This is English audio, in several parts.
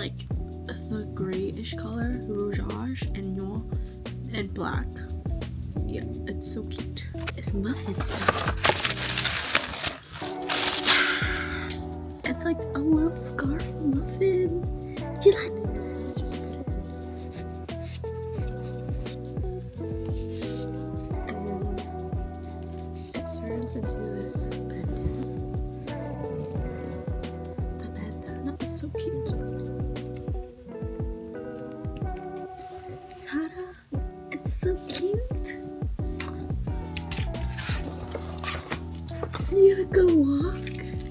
like the grayish color, rougeage, and noir, and black. Yeah, it's so cute. It's muffins. It's like a little scarf muffin. Do you like it? And then it turns into this bandana. It's so cute. Ta-da! It's so cute. You gotta go walk.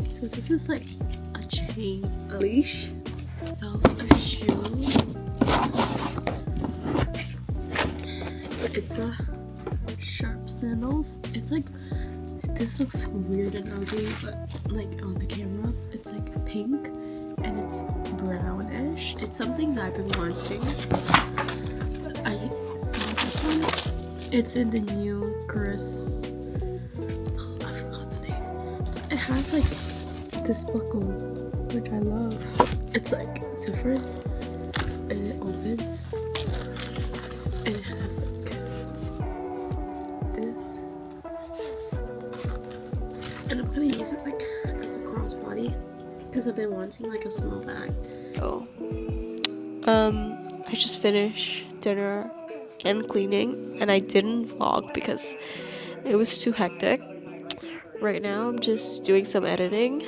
So this is like a chain, a leash. So a shoe. It's a sharp sandals. It's like, this looks weird and ugly, but like on the camera, it's like pink and it's brownish. It's something that I've been wanting. I saw this one. It's in the new Chris. Oh, I forgot the name. It has like this buckle, which I love. It's like different, and it opens, and it has like this. And I'm gonna use it like as a crossbody because I've been wanting like a small bag. Oh. I just finished dinner and cleaning, and I didn't vlog because it was too hectic. Right now I'm just doing some editing.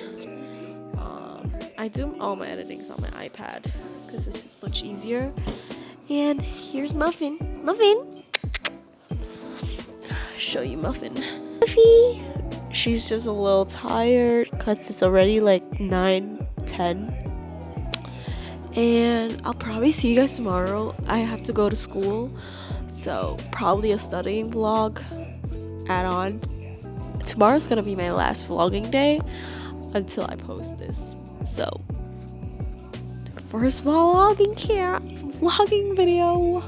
I do all my editings on my iPad because it's just much easier. And here's Muffin. Muffin! Show you Muffin. Muffy! She's just a little tired because it's already like 9:10. And I'll probably see you guys tomorrow. I have to go to school, so probably a studying vlog add on. Tomorrow's gonna be my last vlogging day until I post this. So, first vlogging video.